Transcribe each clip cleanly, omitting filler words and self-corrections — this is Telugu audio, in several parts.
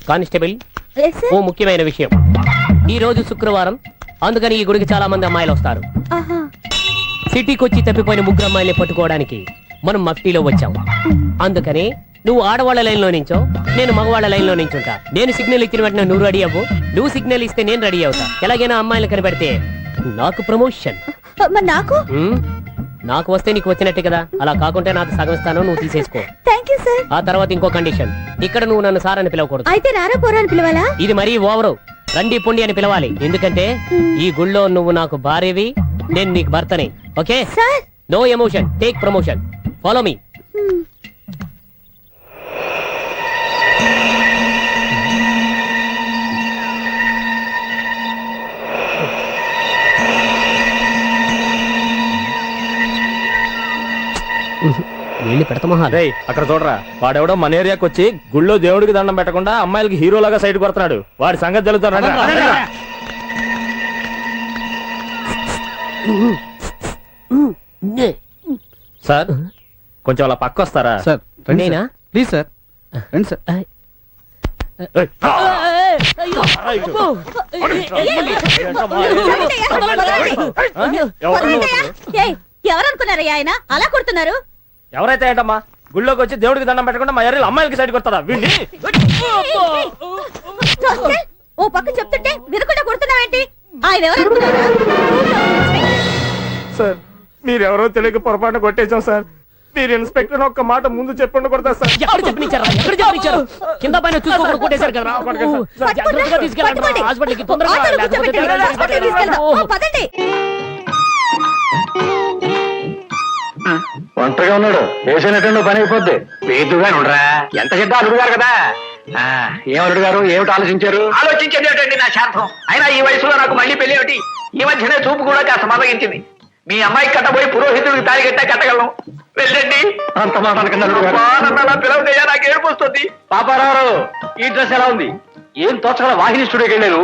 కానిస్టేబుల్, ఓ ముఖ్యమైన విషయం. ఈ రోజు శుక్రవారం, అందుకని ఈ గుడికి చాలా మంది అమ్మాయిలు వస్తారు. సిటీకి వచ్చి తప్పిపోయిన ముగ్గురు అమ్మాయిల్ని పట్టుకోవడానికి మనం మఫ్టీలో వచ్చాం. అందుకని నువ్వు ఆడవాళ్ల లైన్ లో నించో, నేను మగవాళ్ల లైన్ లో నించుంటా. నేను సిగ్నల్ ఇచ్చిన వెంటనే నువ్వు రెడీ అవ్వు, నువ్వు సిగ్నల్ ఇస్తే నేను రెడీ అవుతా. ఎలాగైనా అమ్మాయిలు కనిపెడితే నాకు ప్రమోషన్. నాకు వస్తే నీకు వచ్చినట్టే కదా, అలా కాకుంటే నాకు సగం ఇస్తాను, నువ్వు తీసేసుకో. ఆ తర్వాత ఇంకో కండిషన్, ఇక్కడ నువ్వు నన్ను సార్ అని పిలవకూడదు. అయితే రారా పోరా అని పిలవాలా? ఇది మరీ ఓవరు. రండి పొండి అని పిలవాలి. ఎందుకంటే ఈ గుళ్ళో నువ్వు నాకు భార్యవి, నేను నీకు భర్తని. Okay? No emotion, take promotion. Follow me. వెళ్ళి పెడతామా? అక్కడ చూడరా, వాడెవడో మన ఏరియాకి వచ్చి గుళ్ళో దేవుడికి దండం పెట్టకుండా అమ్మాయిలకి హీరోలాగా సైడ్ కొడుతున్నాడు. వాడి సంగతి తెలుస్తాడు. సార్ కొంచెం అలా పక్క వస్తారా? సార్ నేనా? ప్లీజ్ సార్ రండి సార్. ఎవరనుకున్నారయ్యా ఆయన అలా కొడుతున్నారు? ఎవరైతే ఏంటమ్మా, గుళ్ళోకి వచ్చి దేవుడికి దండం పెట్టకుండా మా ఏరియాలో అమ్మాయిలకి సైడ్ కొడతారా? వీడిని ఓ పక్క చెప్తుంటే వినకుండా కొడుతున్నావేంటి? ఆయన ఎవరనుకున్నారా? సార్ మీరెవరో తెలియక పొరపాటున కొట్టేశాం సార్. మీరు ఇన్స్పెక్టర్ ఒక్క మాట ముందు చెప్పండి కొడతా సార్. ఎక్కడ చెప్పనిచ్చారు? కింద పైన చూసుకోకుండా కొట్టేశారు కదా. జాగ్రత్తగా తీసుకెళ్ళండి హాస్పిటల్కి తొందరగా. ఒంటరిగా ఉన్నాడు, వేసినట్టు పని అయిపోద్ది. వేదుగా ఉండరా, ఎంత చెడ్డ అల్లుడు గారు కదా. ఏం అల్లుడు గారు, ఏమిటి ఆలోచించారు? ఆలోచించేది ఏమిటండి నా శాంతం. అయినా ఈ వయసులో నాకు మళ్ళీ పెళ్లి ఏమిటి? ఈ మధ్యనే చూపు కూడా కాస్త మదగించింది. మీ అమ్మాయికి కట్టబోయి పురోహితుడికి తాళి కట్టా కట్టగలను. వెళ్ళండి. అంత మాట పిలవదయ్యా, నాకు ఏడుపు వస్తుంది. పాపారావు, ఈ డ్రెస్ ఎలా ఉంది? ఏం తోచగల వాహిని స్టూడియోకి వెళ్ళాను.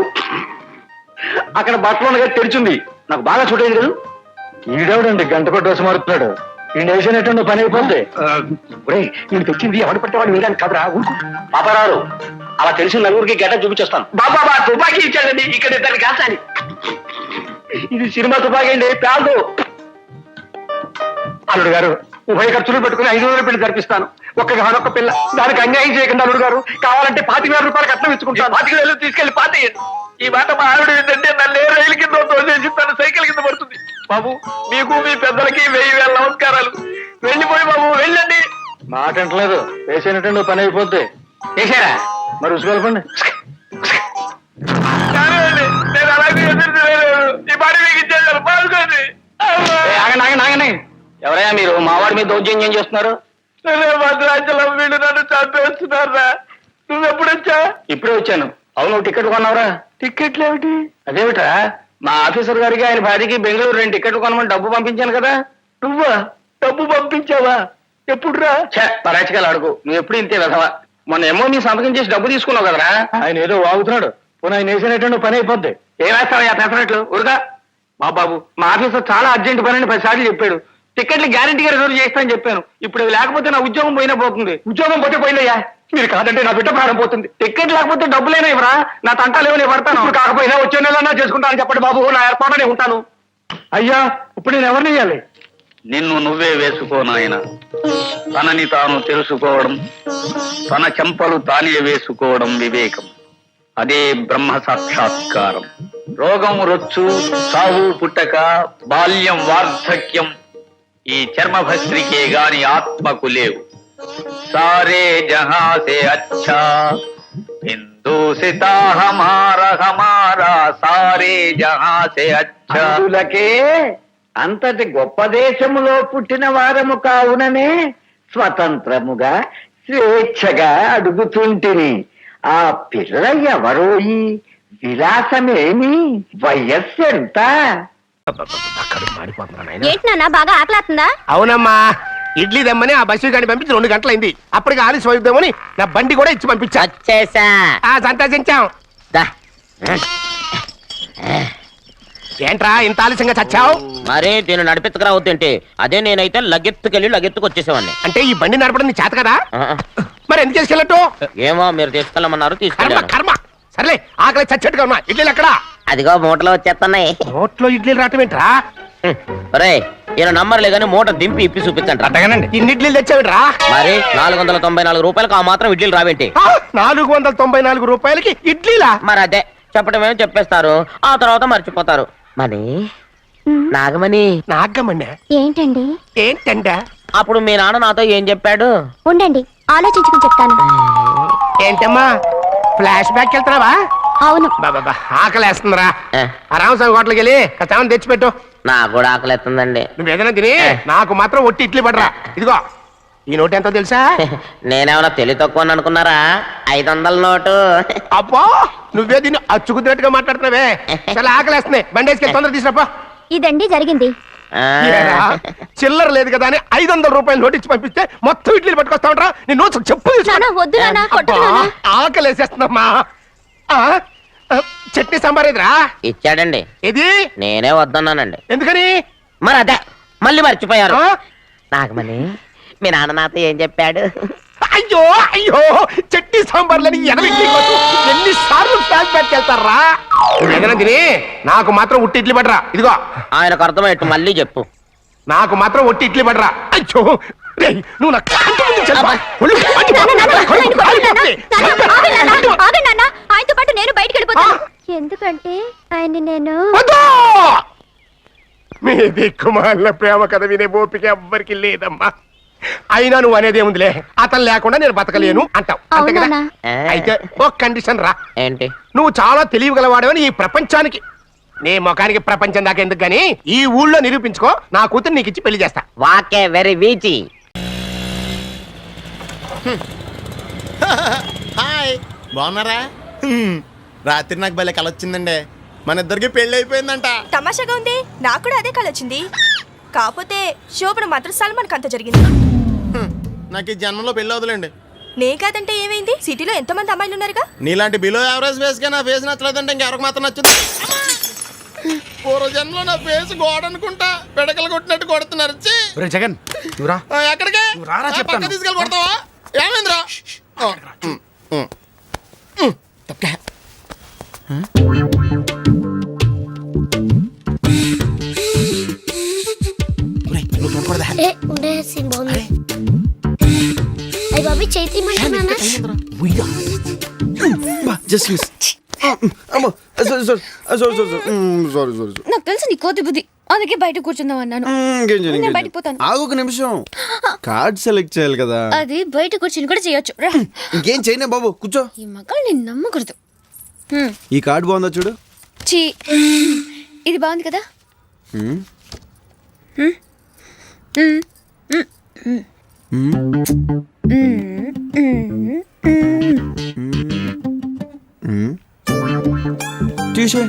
అక్కడ బట్టలు తెరిచింది, నాకు బాగా చూడేది కదా. ఈడేవిడండి గంటకో డ్రెస్ మారుతున్నాడు. ఈ వేసినట్టు పని అయిపోద్ది. నేను తెచ్చింది ఎవడు పట్టేవాడు వేయడానికి కదరా. పాపారావు, అలా తెలిసిన నలుగురికి గడ్డ చూపించేస్తాను. బాబా తుపాకీ ఇచ్చాడండి, ఇక్కడ ఇద్దరు కాల్చాలి. ఇది సినిమా తుపాకీ అండి, పేల్దు. అల్లుడు గారు, ఉభయ ఖర్చులు పెట్టుకుని 500 పెళ్లి జరిపిస్తాను. ఒక్క పిల్ల, దానికి అన్యాయం చేయకుండా అల్లుడు గారు. కావాలంటే 25,000 రూపాయలు కట్నం ఇచ్చుకుంటాను. 25,000 తీసుకెళ్లి పాతేయండి. ఈ మాట మా ఆవిడ ఏంటంటే నన్ను రైలు కింద తోసేసి తన సైకిల్ కింద పడుతుంది. బాబు, మీకు మీ పెద్దలకి 1000 నమస్కారాలు. వెళ్ళిపోయి బాబు, వెళ్ళండి. మాట అంటలేదు, వేసినట్టు పని అయిపోద్ది. వేసారా మరి ఉసుకెళ్ళండి. నేను అలాగే ఈ పాట మీకు ఇచ్చేసాను, బాగుంది. ఆగండి. ఎవరయ్యా మీరు? మావాడి మీద దౌర్జన్యం చేస్తున్నారు. భద్రాచలం వీళ్ళు నన్ను చంపేస్తున్నారా? నువ్వెప్పుడు వచ్చా? ఇప్పుడే వచ్చాను. అవును, టికెట్ కొన్నావురా? టికెట్లు ఏమిటి? అదేమిట్రా, మా ఆఫీసర్ గారికి ఆయన భార్యకి బెంగళూరు 2 టికెట్లు కొనమని డబ్బు పంపించాను కదా. నువ్వా డబ్బు పంపించావా? ఎప్పుడురా? పరాచికాలు అడుగు, నువ్వు ఎప్పుడు ఇంతే వెధవా. మొన్న ఏమో నీ సంతకం చేసి డబ్బు తీసుకున్నావు కదరా. ఆయన ఏదో వాగుతున్నాడు. పోనీ ఆయన వేసినట్టు పని అయిపోద్ది. ఏం వేస్తావా పెసరట్లు? ఉరుగా. మా బాబు, మా ఆఫీసర్ చాలా అర్జెంట్ పని అని 10 సార్లు చెప్పాడు. టికెట్లు గ్యారంటీగా రిజర్వ్ చేస్తానని చెప్పాను. ఇప్పుడు లేకపోతే నా ఉద్యోగం పోయినా పోతుంది. ఉద్యోగం పోతే పోయిందయ్యా. మీరు కాదంటే నా బిడ్డ ప్రాణం పోతుంది. టికెట్ లేకపోతే డబ్బులేనా ఇవ్వరా? నా తంటాలేమో నేను పడతాను. కాకపోయినా వచ్చే నెలన్నా చేసుకుంటానని చెప్పండి బాబు, నా ఏర్పాటునే ఉంటాను. అయ్యా, ఇప్పుడు నేను ఎవరిని ఇయ్యాలి? నిన్ను నువ్వే వేసుకోనాయన. తనని తాను తెలుసుకోవడం, తన చెంపలు తానే వేసుకోవడం వివేకం. అదే బ్రహ్మ సాక్షాత్కారం. రోగం రొచ్చు, సావు పుట్టక, బాల్యం వార్ధక్యం ఈ చర్మభస్త్రికే గాని ఆత్మకు లేవు. సారే జహా సే అచ్చా హిందూ సితా హమారా సారే జహా సే అచ్చా. అంతటి గొప్ప దేశములో పుట్టిన వారము కావుననే స్వతంత్రముగా స్వేచ్ఛగా అడుగుతుంటిని. ఆ పిల్ల ఎవరో, ఈ విలాసమేమి, వయస్సు ఎంత? ఏంటి నాన్న, బాగా ఆకలాతుందా? అవునమ్మా, ఇడ్లీ దమ్మని ఆ బస్సు గాని పంపించి 2 గంటలైంది. అప్పటికి ఆలస్యం అవుతామని నా బండి కూడా ఇచ్చి పంపించా. సంతోషించాం. ఏంట్రా ఇంత ఆలస్యంగా చచ్చావు? మరే నేను నడిపెత్తుకురావద్దేంటి? అదే నేనైతే లగెత్తుకెళ్ళి లగెత్తుకు వచ్చేసేవాడిని. అంటే ఈ బండి నడపడం నీ చేత కదా? మరి ఎందుకు చేసుకెళ్ళట్టు? ఏమో మీరు తీసుకెళ్ళమన్నారు కర్మ తీసుకెళ్ళాను. కర్మ. సర్లే ఆకలి చచ్చట్టుగా ఉన్నా. ఇడ్లీలు ఎక్కడా? అదిగో మూటలో వచ్చేస్తున్నాయి. నోట్లో ఇడ్లీలు రావటం ఏంట్రా? రే ఈయన నంబర్లే కానీ మూట దింపి ఇప్పి చూపించండి. అట్టగానండి. ఇన్ని ఇడ్లీలు తెచ్చావిడ్రా? మరి 494 రూపాయలకు ఆ మాత్రం ఇడ్లీలు రావేంటి? 494 రూపాయలకి ఇడ్లీలా? మరి అదే చెప్పడమేమో చెప్పేస్తారు, ఆ తర్వాత మర్చిపోతారు. మరి నాగమణి నాగమ్మన్నా ఏంటండి? ఏంటంట? అప్పుడు మీ నాన్న నాతో ఏం చెప్పాడు? ఉండండి, ఆలోచించుకుని చెప్తాను. ఏంటమ్మా ఫ్లాష్ బ్యాక్ వెళ్తున్నావా? అవును. బాబా ఆకలేస్తుందిరా. ఏ, ఆ రామస్వామి హోటల్కి వెళ్ళి కచ్చామని తెచ్చిపెట్టు. నాకు కూడా ఆకలిస్తుందండి. నువ్వు ఏదైనా తిని నాకు మాత్రం ఒట్టి ఇడ్లీ పడరా. ఇదిగో ఈ నోటు ఎంతో తెలుసా? నేనేమన్నా తెలివి తక్కువ అనుకున్నారా? 500 నోటు. అబ్బో నువ్వే దీన్ని అచ్చుకుతున్నట్టుగా మాట్లాడుతున్నావే. చాలా ఆకలేస్తున్నాయి. బండేసుకెళ్ళి తొందర తీసినప్పా. ఇదండి జరిగింది. ఆ, చిల్లర లేదు కదా అని 500 రూపాయలు నోటు ఇచ్చి పంపిస్తే మొత్తం ఇడ్లీలు పట్టుకొస్తా ఉంటా. నీ నోట్స్ చెప్పు తీసుకో. నాన్న, వద్దు నాన్న, కొట్టకు అబ్బా, నాన్న. ఆకలేసేస్తుందమ్మా. చట్నీ సాంబార్ ఎదురా? ఇచ్చాడండి. ఇది నేనే వద్దన్నానండి. ఎందుకని? మరి అదే మళ్ళీ మర్చిపోయారు. ఆ? నాగమణి మీ నాన్న నాతో ఏం చెప్పాడు? అయ్యో అయ్యో చట్నీ సాంబార్లని ఎన్నిసార్లు ఫ్లాష్ బ్యాక్ వెళ్తారా? నువ్వు ఏదైనా తిని నాకు మాత్రం ఉట్టి ఇడ్లీ పడరా. ఇదిగో ఆయనకు అర్థమయ్యట్టు మళ్ళీ చెప్పు. నాకు మాత్రం ఒట్టి ఇడ్లీ పడరా. అయ్యో రేయ్, నువ్వు నా కంటి ముందు చల్పా. ఒళ్ళు మండి నాన్న, నాన్న, పోతుంది. ఆయన కొట్టకు నాన్న. నాన్న, ఆగండి నాన్న, ఆగండి నాన్న. ఆయనతో పాటు నేను బయటికి వెళ్ళిపోతాను. ఎందుకంటే ఆయన్ని నేను వద్దు! మీ దిక్కుమాలిన ప్రేమ కథ వినే ఓపిక ఎవ్వరికి లేదమ్మా. అయినా నువ్వు అనేదేముందిలే, అతను లేకుండా నేను బతకలేను అంటావు అంతే కదా? అవునా? అయితే ఒక కండిషన్ రా. ఏంటి? నువ్వు చాలా తెలియగలవాడవని ఈ ప్రపంచానికి, నీ ముఖానికి ప్రపంచం దాకా ఎందుకు గాని ఈ ఊళ్ళో నిరూపించుకో. నా కూతురు నీకు ఇచ్చి పెళ్లి చేస్తా. వాకే వెరీ వీచి. హాయ్ బాగున్నారా? రాత్రి నాకు భలే కల వచ్చిందండి. మన ఇద్దరికి పెళ్లి అయిపోయిందంట. తమాషాగా ఉంది. నాకు కూడా అదే కళ వచ్చింది. కాకపోతే శోభన మాత్రం సల్మాన్ అంత జరిగింది. నాకు ఈ జన్మలో పెళ్లి వదలండి. నే కాదంటే ఏమైంది? సిటీలో ఎంతమంది అమ్మాయిలు ఉన్నారుగా. నీలాంటి బిలో యావరేజ్ ఫేస్ గా నా ఫేస్ నచ్చలేదంటే ఇంకెవరికి మాత్రం నచ్చుతుంది. పూర్వ జన్మలో నా ఫేస్ గోడ అనుకుంటా పెడకలు కొట్టినట్టు కొడుతున్నారు. ఛీ! జగన్ ఎక్కడికి పక్క తీసుకెళ్ళి కొడతావా? ఏమైందిరా? నాకు తెలుసు నీ కోతి బుద్ధి, అందుకే బయట కూర్చుందాం అన్నాను. నేను బయటికి పోతాను. ఆగు ఒక నిమిషం, కార్డ్ సెలెక్ట్ చేయాలి కదా. అది బయట కూర్చుని కూడా చేయొచ్చు. రా. ఇంకేం చేయనే బాబు, కూర్చో. ఈ మగాళ్ళు నేను నమ్మకూడదు. ఈ కార్డ్ బాగుందా చూడు. చీ, ఇది బాగుంది కదా. తీసే